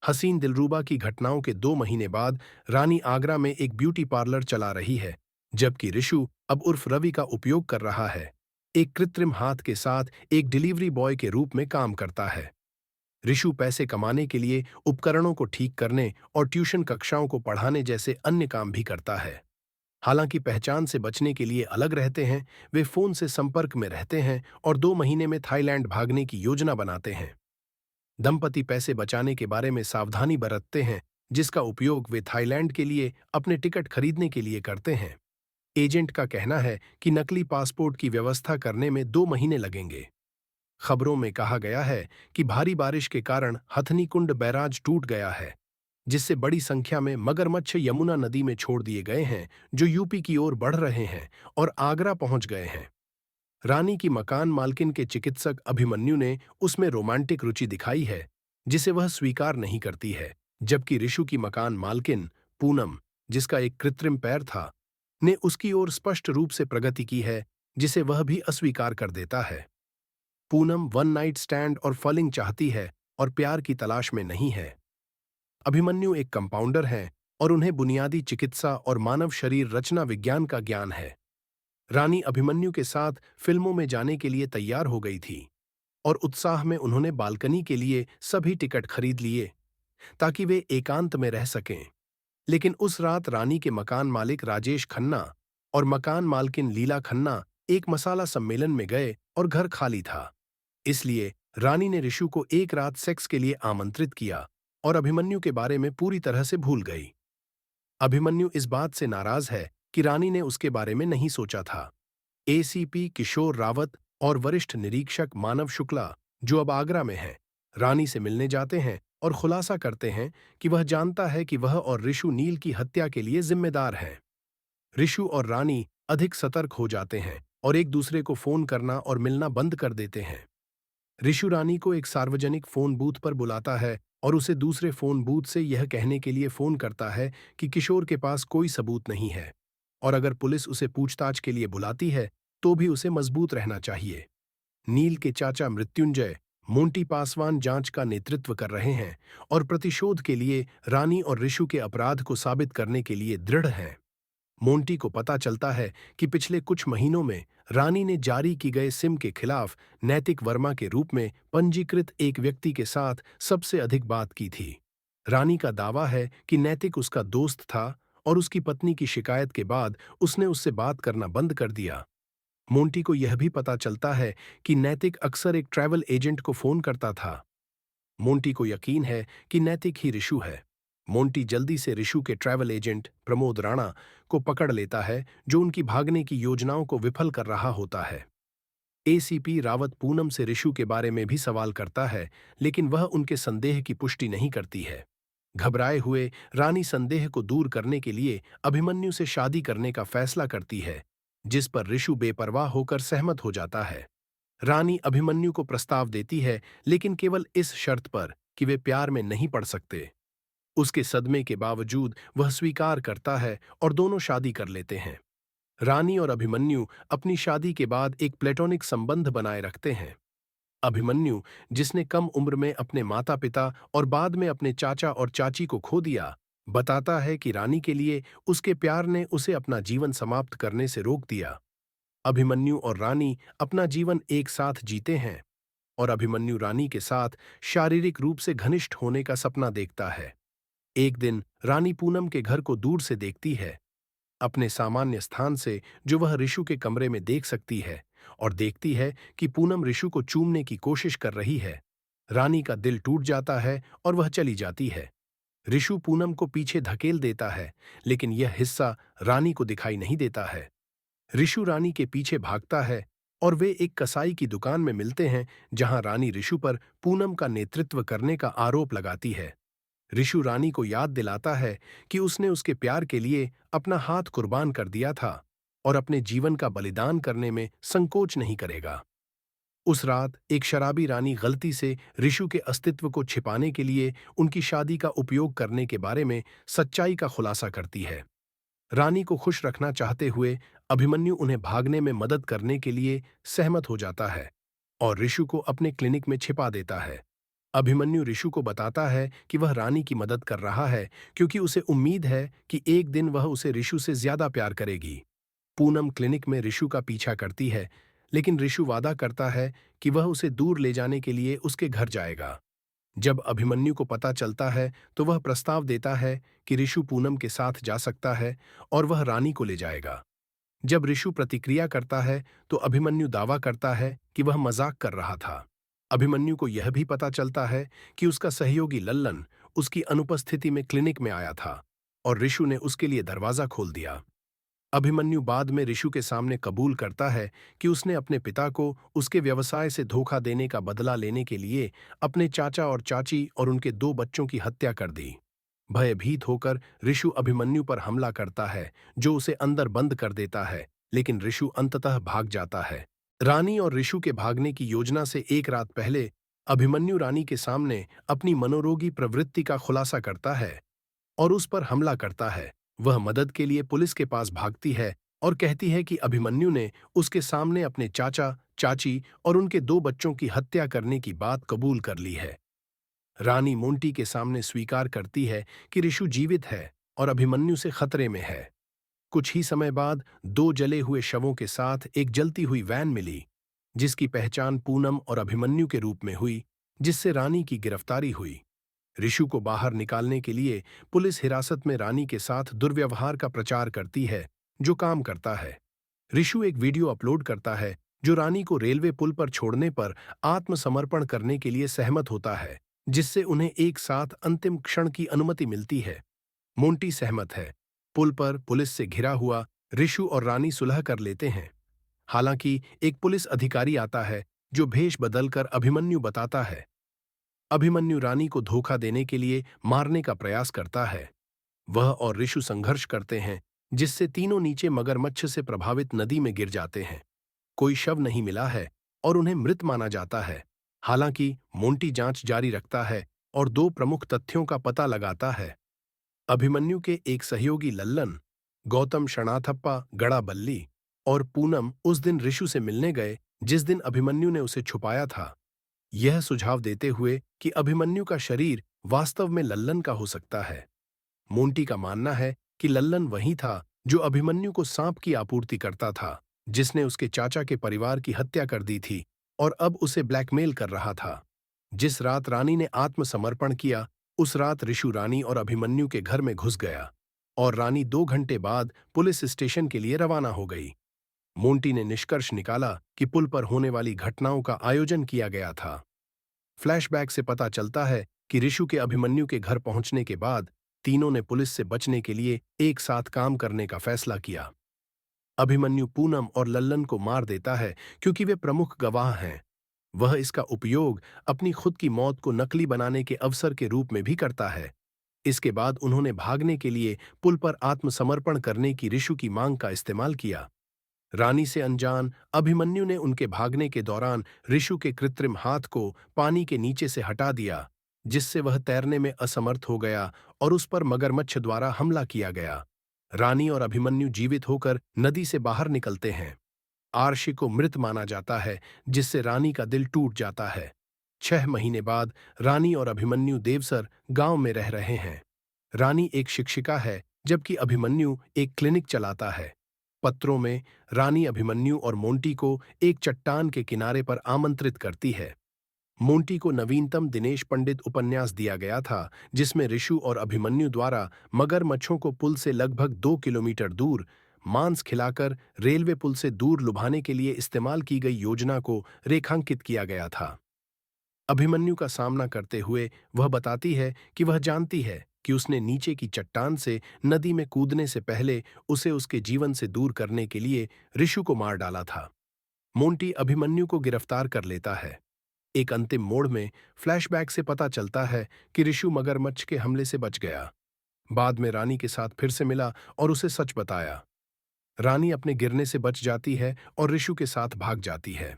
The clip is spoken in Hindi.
हसीन दिलरुबा की घटनाओं के 2 महीने बाद रानी आगरा में एक ब्यूटी पार्लर चला रही है, जबकि ऋषु अब उर्फ रवि का उपयोग कर रहा है। एक कृत्रिम हाथ के साथ एक डिलीवरी बॉय के रूप में काम करता है। ऋषु पैसे कमाने के लिए उपकरणों को ठीक करने और ट्यूशन कक्षाओं को पढ़ाने जैसे अन्य काम भी करता है। हालांकि पहचान से बचने के लिए अलग रहते हैं, वे फोन से संपर्क में रहते हैं और 2 महीने में थाईलैंड भागने की योजना बनाते हैं। दंपति पैसे बचाने के बारे में सावधानी बरतते हैं, जिसका उपयोग वे थाईलैंड के लिए अपने टिकट खरीदने के लिए करते हैं। एजेंट का कहना है कि नकली पासपोर्ट की व्यवस्था करने में 2 महीने लगेंगे। खबरों में कहा गया है कि भारी बारिश के कारण हथनीकुंड बैराज टूट गया है, जिससे बड़ी संख्या में मगरमच्छ यमुना नदी में छोड़ दिए गए हैं, जो यूपी की ओर बढ़ रहे हैं और आगरा पहुंच गए हैं। रानी की मकान मालकिन के चिकित्सक अभिमन्यु ने उसमें रोमांटिक रुचि दिखाई है, जिसे वह स्वीकार नहीं करती है, जबकि ऋषु की मकान मालकिन पूनम, जिसका एक कृत्रिम पैर था, ने उसकी ओर स्पष्ट रूप से प्रगति की है, जिसे वह भी अस्वीकार कर देता है। पूनम वन नाइट स्टैंड और फलिंग चाहती है और प्यार की तलाश में नहीं है। अभिमन्यु एक कंपाउंडर हैं और उन्हें बुनियादी चिकित्सा और मानव शरीर रचना विज्ञान का ज्ञान है। रानी अभिमन्यु के साथ फिल्मों में जाने के लिए तैयार हो गई थी और उत्साह में उन्होंने बालकनी के लिए सभी टिकट खरीद लिए ताकि वे एकांत में रह सकें। लेकिन उस रात रानी के मकान मालिक राजेश खन्ना और मकान मालकिन लीला खन्ना एक मसाला सम्मेलन में गए और घर खाली था। इसलिए रानी ने ऋषु को एक रात सेक्स के लिए आमंत्रित किया और अभिमन्यु के बारे में पूरी तरह से भूल गई। अभिमन्यु इस बात से नाराज है कि रानी ने उसके बारे में नहीं सोचा था। एसीपी किशोर रावत और वरिष्ठ निरीक्षक मानव शुक्ला, जो अब आगरा में हैं, रानी से मिलने जाते हैं और खुलासा करते हैं कि वह जानता है कि वह और ऋषु नील की हत्या के लिए जिम्मेदार हैं। ऋषु और रानी अधिक सतर्क हो जाते हैं और एक दूसरे को फोन करना और मिलना बंद कर देते हैं। ऋषु रानी को एक सार्वजनिक फोन बूथ पर बुलाता है और उसे दूसरे फोन बूथ से यह कहने के लिए फोन करता है कि किशोर के पास कोई सबूत नहीं है और अगर पुलिस उसे पूछताछ के लिए बुलाती है तो भी उसे मजबूत रहना चाहिए। नील के चाचा मृत्युंजय मोंटी पासवान जांच का नेतृत्व कर रहे हैं और प्रतिशोध के लिए रानी और ऋषु के अपराध को साबित करने के लिए दृढ़ हैं। मोंटी को पता चलता है कि पिछले कुछ महीनों में रानी ने जारी की गए सिम के खिलाफ नैतिक वर्मा के रूप में पंजीकृत एक व्यक्ति के साथ सबसे अधिक बात की थी। रानी का दावा है कि नैतिक उसका दोस्त था और उसकी पत्नी की शिकायत के बाद उसने उससे बात करना बंद कर दिया। मोंटी को यह भी पता चलता है कि नैतिक अक्सर एक ट्रैवल एजेंट को फोन करता था। मोंटी को यकीन है कि नैतिक ही ऋषु है। मोंटी जल्दी से ऋषु के ट्रैवल एजेंट प्रमोद राणा को पकड़ लेता है, जो उनकी भागने की योजनाओं को विफल कर रहा होता है। एसीपी रावत पूनम से ऋषु के बारे में भी सवाल करता है, लेकिन वह उनके संदेह की पुष्टि नहीं करती है। घबराए हुए रानी संदेह को दूर करने के लिए अभिमन्यु से शादी करने का फैसला करती है, जिस पर ऋषु बेपरवाह होकर सहमत हो जाता है। रानी अभिमन्यु को प्रस्ताव देती है, लेकिन केवल इस शर्त पर कि वे प्यार में नहीं पड़ सकते। उसके सदमे के बावजूद वह स्वीकार करता है और दोनों शादी कर लेते हैं। रानी और अभिमन्यु अपनी शादी के बाद एक प्लेटोनिक संबंध बनाए रखते हैं। अभिमन्यु, जिसने कम उम्र में अपने माता पिता और बाद में अपने चाचा और चाची को खो दिया, बताता है कि रानी के लिए उसके प्यार ने उसे अपना जीवन समाप्त करने से रोक दिया। अभिमन्यु और रानी अपना जीवन एक साथ जीते हैं और अभिमन्यु रानी के साथ शारीरिक रूप से घनिष्ठ होने का सपना देखता है। एक दिन रानी पूनम के घर को दूर से देखती है, अपने सामान्य स्थान से जो वह ऋषु के कमरे में देख सकती है, और देखती है कि पूनम ऋषु को चूमने की कोशिश कर रही है। रानी का दिल टूट जाता है और वह चली जाती है। ऋषु पूनम को पीछे धकेल देता है, लेकिन यह हिस्सा रानी को दिखाई नहीं देता है। ऋषु रानी के पीछे भागता है और वे एक कसाई की दुकान में मिलते हैं, जहां रानी ऋषु पर पूनम का नेतृत्व करने का आरोप लगाती है। ऋषु रानी को याद दिलाता है कि उसने उसके प्यार के लिए अपना हाथ कुर्बान कर दिया था और अपने जीवन का बलिदान करने में संकोच नहीं करेगा। उस रात एक शराबी रानी गलती से ऋषु के अस्तित्व को छिपाने के लिए उनकी शादी का उपयोग करने के बारे में सच्चाई का खुलासा करती है। रानी को खुश रखना चाहते हुए अभिमन्यु उन्हें भागने में मदद करने के लिए सहमत हो जाता है और ऋषु को अपने क्लिनिक में छिपा देता है। अभिमन्यु ऋषु को बताता है कि वह रानी की मदद कर रहा है क्योंकि उसे उम्मीद है कि एक दिन वह उसे ऋषु से ज्यादा प्यार करेगी। पूनम क्लिनिक में ऋषु का पीछा करती है, लेकिन ऋषु वादा करता है कि वह उसे दूर ले जाने के लिए उसके घर जाएगा। जब अभिमन्यु को पता चलता है तो वह प्रस्ताव देता है कि ऋषु पूनम के साथ जा सकता है और वह रानी को ले जाएगा। जब ऋषु प्रतिक्रिया करता है तो अभिमन्यु दावा करता है कि वह मजाक कर रहा था। अभिमन्यु को यह भी पता चलता है कि उसका सहयोगी लल्लन उसकी अनुपस्थिति में क्लिनिक में आया था और ऋषु ने उसके लिए दरवाजा खोल दिया। अभिमन्यु बाद में ऋषु के सामने कबूल करता है कि उसने अपने पिता को उसके व्यवसाय से धोखा देने का बदला लेने के लिए अपने चाचा और चाची और उनके 2 बच्चों की हत्या कर दी। भयभीत होकर ऋषु अभिमन्यु पर हमला करता है, जो उसे अंदर बंद कर देता है, लेकिन ऋषु अंततः भाग जाता है। रानी और ऋषु के भागने की योजना से एक रात पहले अभिमन्यु रानी के सामने अपनी मनोरोगी प्रवृत्ति का खुलासा करता है और उस पर हमला करता है। वह मदद के लिए पुलिस के पास भागती है और कहती है कि अभिमन्यु ने उसके सामने अपने चाचा, चाची और उनके 2 बच्चों की हत्या करने की बात कबूल कर ली है। रानी मोंटी के सामने स्वीकार करती है कि ऋषु जीवित है और अभिमन्यु से खतरे में है। कुछ ही समय बाद 2 जले हुए शवों के साथ एक जलती हुई वैन मिली, जिसकी पहचान पूनम और अभिमन्यु के रूप में हुई, जिससे रानी की गिरफ्तारी हुई। ऋषु को बाहर निकालने के लिए पुलिस हिरासत में रानी के साथ दुर्व्यवहार का प्रचार करती है, जो काम करता है। ऋषु एक वीडियो अपलोड करता है जो रानी को रेलवे पुल पर छोड़ने पर आत्मसमर्पण करने के लिए सहमत होता है, जिससे उन्हें एक साथ अंतिम क्षण की अनुमति मिलती है। मोंटी सहमत है। पुल पर पुलिस से घिरा हुआ ऋषु और रानी सुलह कर लेते हैं। हालांकि एक पुलिस अधिकारी आता है जो भेष बदलकर अभिमन्यु बताता है। अभिमन्यु रानी को धोखा देने के लिए मारने का प्रयास करता है। वह और ऋषु संघर्ष करते हैं, जिससे तीनों नीचे मगरमच्छ से प्रभावित नदी में गिर जाते हैं। कोई शव नहीं मिला है और उन्हें मृत माना जाता है। हालांकि मोंटी जांच जारी रखता है और 2 प्रमुख तथ्यों का पता लगाता है। अभिमन्यु के एक सहयोगी लल्लन, गौतम शनाथप्पा गड़ाबल्ली और पूनम उस दिन ऋषु से मिलने गए जिस दिन अभिमन्यु ने उसे छुपाया था, यह सुझाव देते हुए कि अभिमन्यु का शरीर वास्तव में लल्लन का हो सकता है। मोंटी का मानना है कि लल्लन वही था जो अभिमन्यु को सांप की आपूर्ति करता था, जिसने उसके चाचा के परिवार की हत्या कर दी थी और अब उसे ब्लैकमेल कर रहा था। जिस रात रानी ने आत्मसमर्पण किया, उस रात ऋषु रानी और अभिमन्यु के घर में घुस गया और रानी 2 घंटे बाद पुलिस स्टेशन के लिए रवाना हो गई। मोंटी ने निष्कर्ष निकाला कि पुल पर होने वाली घटनाओं का आयोजन किया गया था। फ्लैशबैक से पता चलता है कि ऋषु के अभिमन्यु के घर पहुंचने के बाद तीनों ने पुलिस से बचने के लिए एक साथ काम करने का फैसला किया। अभिमन्यु पूनम और लल्लन को मार देता है क्योंकि वे प्रमुख गवाह हैं। वह इसका उपयोग अपनी खुद की मौत को नकली बनाने के अवसर के रूप में भी करता है। इसके बाद उन्होंने भागने के लिए पुल पर आत्मसमर्पण करने की ऋषु की मांग का इस्तेमाल किया। रानी से अनजान अभिमन्यु ने उनके भागने के दौरान ऋषु के कृत्रिम हाथ को पानी के नीचे से हटा दिया, जिससे वह तैरने में असमर्थ हो गया और उस पर मगरमच्छ द्वारा हमला किया गया। रानी और अभिमन्यु जीवित होकर नदी से बाहर निकलते हैं। आर्शी को मृत माना जाता है, जिससे रानी का दिल टूट जाता है। 6 महीने बाद रानी और अभिमन्यु देवसर गांव में रह रहे हैं। रानी एक शिक्षिका है, जबकि अभिमन्यु एक क्लिनिक चलाता है। पत्रों में रानी अभिमन्यु और मोंटी को एक चट्टान के किनारे पर आमंत्रित करती है। मोंटी को नवीनतम दिनेश पंडित उपन्यास दिया गया था, जिसमें ऋषु और अभिमन्यु द्वारा मगरमच्छों को पुल से लगभग 2 किलोमीटर दूर मांस खिलाकर रेलवे पुल से दूर लुभाने के लिए इस्तेमाल की गई योजना को रेखांकित किया गया था। अभिमन्यु का सामना करते हुए वह बताती है कि वह जानती है कि उसने नीचे की चट्टान से नदी में कूदने से पहले उसे उसके जीवन से दूर करने के लिए ऋषु को मार डाला था। मोंटी अभिमन्यु को गिरफ्तार कर लेता है। एक अंतिम मोड़ में फ्लैशबैक से पता चलता है कि ऋषु मगरमच्छ के हमले से बच गया। बाद में रानी के साथ फिर से मिला और उसे सच बताया। रानी अपने गिरने से बच जाती है और ऋषु के साथ भाग जाती है।